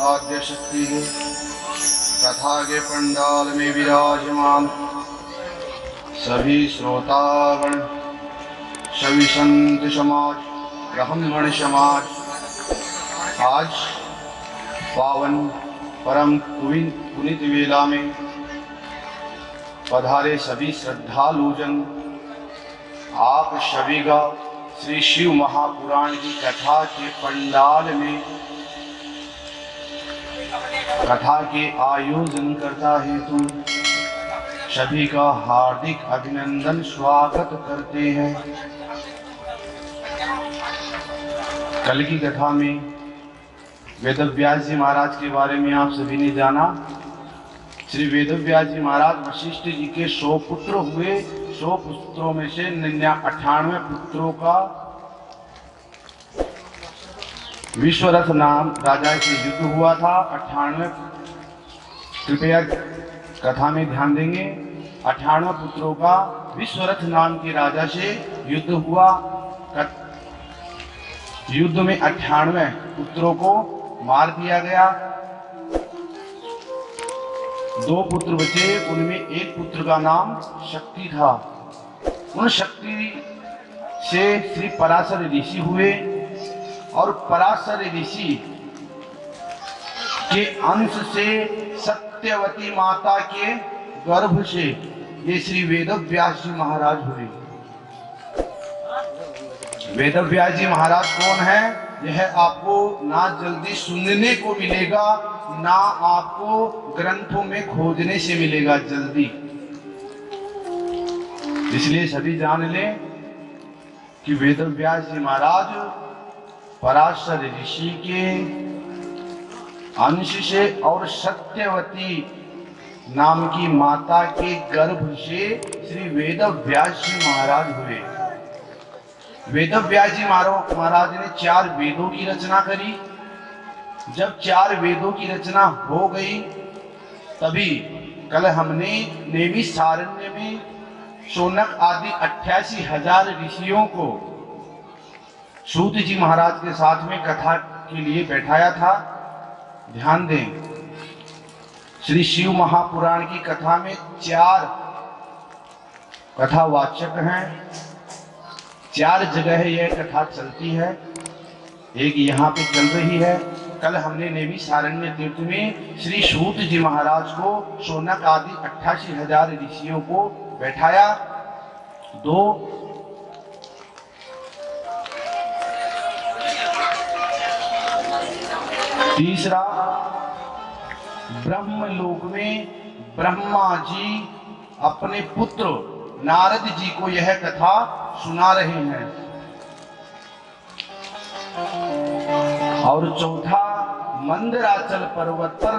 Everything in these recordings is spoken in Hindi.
आराध्य शक्ति है। कथा के पंडाल में विराजमान सभी श्रोतागण, सभी संत समाज, ब्राह्मण समाज, आज पावन परम पुनीत वेला में पधारे सभी श्रद्धालुजन, आप सभी का श्री शिव महापुराण की कथा के पंडाल में कथा के आयोजन करता हेतु सभी का हार्दिक अभिनंदन स्वागत करते हैं। कल की कथा में वेदव्यास जी महाराज के बारे में आप सभी ने जाना। श्री वेदव्यास जी महाराज वशिष्ठ जी के 100 पुत्र हुए। 100 पुत्रों में से 98 पुत्रों का विश्वरथ नाम राजा से युद्ध हुआ था। 98 कृपया कथा में ध्यान देंगे। 98 पुत्रों का विश्वरथ नाम के राजा से युद्ध हुआ। युद्ध में 98 पुत्रों को मार दिया गया। 2 पुत्र बचे, उनमें एक पुत्र का नाम शक्ति था। उन शक्ति से श्री पराशर ऋषि हुए और पराशर ऋषि के अंश से सत्यवती माता के गर्भ से ये श्री वेदव्यास जी महाराज हुए। वेदव्यास जी महाराज कौन है, यह आपको ना जल्दी सुनने को मिलेगा, ना आपको ग्रंथों में खोजने से मिलेगा जल्दी। इसलिए सभी जान लें कि वेदव्यास जी महाराज पराशर ऋषि के अंश से और सत्यवती नाम की माता के गर्भ से श्री वेदव्यास जी महाराज हुए। वेदव्यास जी महाराज ने 4 वेदों की रचना करी। जब 4 वेदों की रचना हो गई, तभी कल हमने नैमिषारण्य में शौनक आदि 88,000 ऋषियों को सूत जी महाराज के साथ में कथा के लिए बैठाया था। ध्यान दें, श्री शिव महापुराण की कथा में 4 कथावाचक हैं। 4 जगह यह कथा चलती है। एक यहाँ पे चल रही है। कल हमने नैमिषारण्य तीर्थ में श्री सूत जी महाराज को शौनक आदि 88,000 ऋषियों को बैठाया। 2 तीसरा, ब्रह्मलोक में ब्रह्मा जी अपने पुत्र नारद जी को यह कथा सुना रहे हैं। और चौथा, मंदराचल पर्वत पर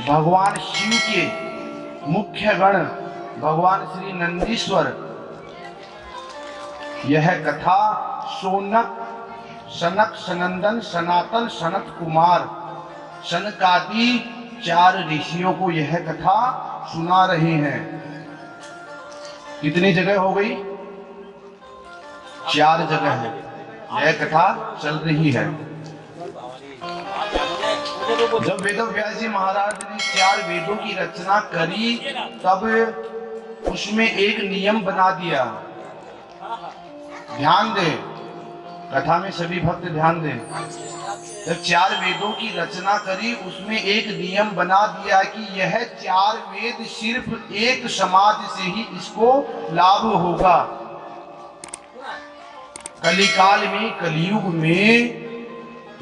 भगवान शिव के मुख्य गण भगवान श्री नंदीश्वर यह कथा शौनक, सनक, सनंदन, सनातन, सनत कुमार, सनकादि 4 ऋषियों को यह कथा सुना रहे हैं। कितनी जगह हो गई? 4 जगह है यह कथा चल रही है। जब वेदव्यास जी महाराज ने 4 वेदों की रचना करी, तब उसमें एक नियम बना दिया। ध्यान दें, कथा में सभी भक्त ध्यान दें। जब 4 वेदों की रचना करी, उसमें एक नियम बना दिया कि यह 4 वेद सिर्फ एक समाज से ही इसको लाभ होगा। कलिकाल में, कलियुग में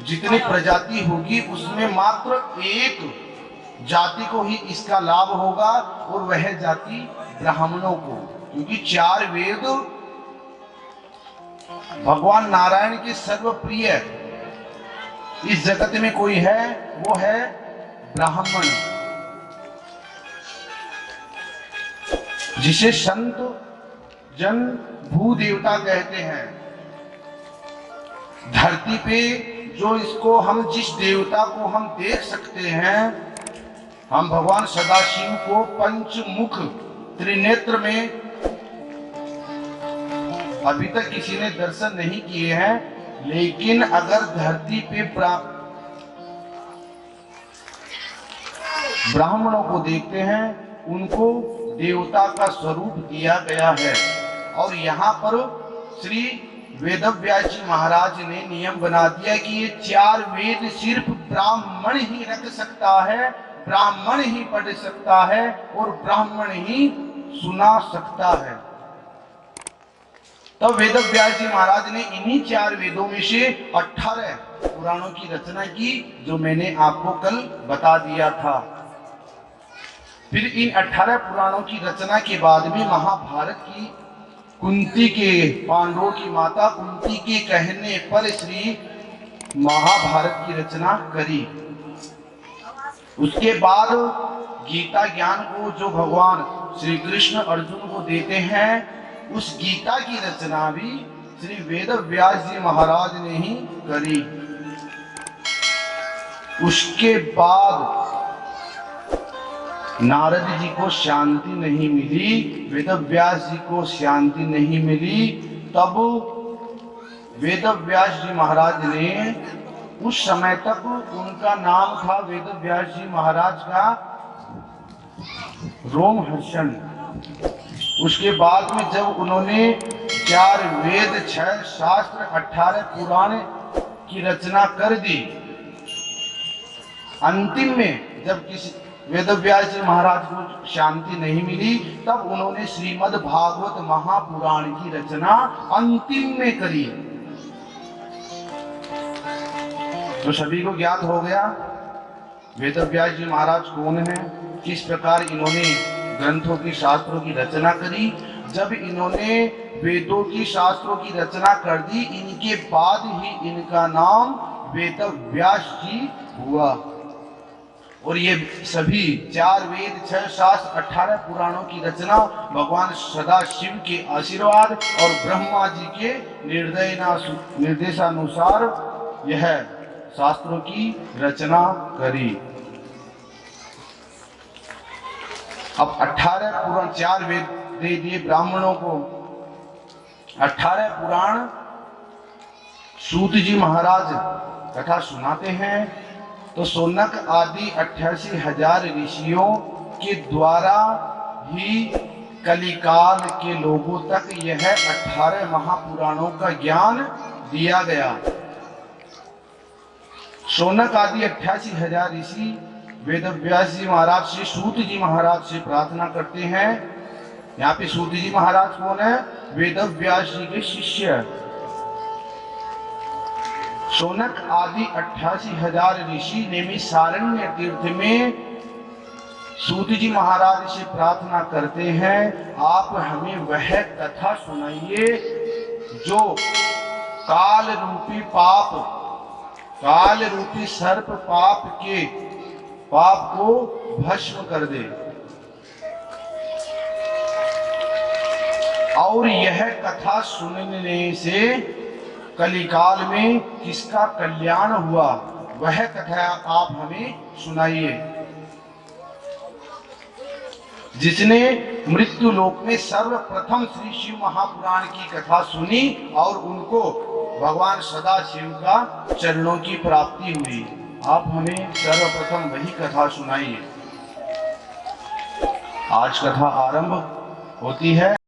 जितनी प्रजाति होगी, उसमें मात्र एक जाति को ही इसका लाभ होगा, और वह जाति ब्राह्मणों को। क्योंकि 4 वेद भगवान नारायण के सर्वप्रिय इस जगत में कोई है, वो है ब्राह्मण, जिसे संत जन भू देवता कहते हैं। धरती पे जो इसको हम, जिस देवता को हम देख सकते हैं, हम भगवान सदाशिव को पंचमुख त्रिनेत्र में अभी तक किसी ने दर्शन नहीं किए हैं। लेकिन अगर धरती पे ब्राह्मणों को देखते हैं उनको देवता का स्वरूप दिया गया है। और यहाँ पर श्री वेदव्यास जी महाराज ने नियम बना दिया कि ये 4 वेद सिर्फ ब्राह्मण ही रख सकता है, ब्राह्मण ही पढ़ सकता है और ब्राह्मण ही सुना सकता है। तब वेदव्यास जी महाराज ने इन्हीं 4 वेदों में से 18 पुराणों की रचना की, जो मैंने आपको कल बता दिया था। फिर इन 18 पुराणों की रचना के बाद में महाभारत की कुंती के, पांडवों की माता कुंती के कहने पर श्री महाभारत की रचना करी। उसके बाद गीता ज्ञान को जो भगवान श्री कृष्ण अर्जुन को देते हैं, उस गीता की रचना भी श्री वेदव्यास जी महाराज ने ही करी। उसके बाद नारद जी को शांति नहीं मिली, वेदव्यास जी को शांति नहीं मिली। तब वेदव्यास जी महाराज ने, उस समय तक उनका नाम था वेदव्यास जी महाराज का रोमहर्षण। उसके बाद में जब उन्होंने 4 वेद, 6 शास्त्र, 18 पुराण की रचना कर दी, अंतिम में जब किसी वेदव्यास जी महाराज को शांति नहीं मिली, तब उन्होंने श्रीमद् भागवत महापुराण की रचना अंतिम में करी। तो सभी को ज्ञात हो गया वेदव्यास जी महाराज कौन है, किस प्रकार इन्होंने ग्रंथों की, शास्त्रों की रचना करी। जब इन्होंने वेदों की, शास्त्रों की रचना कर दी, इनके बाद ही इनका नाम वेदव्यास जी हुआ। और ये सभी 4 वेद, 6 शास्त्र, 18 पुराणों की रचना भगवान सदाशिव के आशीर्वाद और ब्रह्मा जी के निर्देशानुसार यह शास्त्रों की रचना करी। अब 18 पुराण, 4 वेद दे दिए ब्राह्मणों को, 18 पुराण सूत जी महाराज कथा सुनाते हैं। तो शौनक आदि 88,000 ऋषियों के द्वारा ही कलिकाल के लोगों तक यह 18 महापुराणों का ज्ञान दिया गया। शौनक आदि 88,000 ऋषि वेदव्यास जी महाराज से, सूत जी महाराज से प्रार्थना करते हैं। यहाँ पे सूत जी महाराज कौन है? वेदव्यास जी के शिष्य। शौनक आदि 88,000 ऋषि नैमिषारण्य तीर्थ में सूत जी महाराज से प्रार्थना करते हैं, आप हमें वह कथा सुनाइए जो काल रूपी पाप, काल रूपी सर्प पाप को भस्म कर दे। और यह कथा सुनने से कलिकाल में किसका कल्याण हुआ, वह कथा आप हमें सुनाइए। जिसने मृत्यु लोक में सर्वप्रथम श्री शिव महापुराण की कथा सुनी और उनको भगवान सदाशिव का चरणों की प्राप्ति हुई, आप हमें सर्वप्रथम वही कथा सुनाइए। आज कथा आरंभ होती है।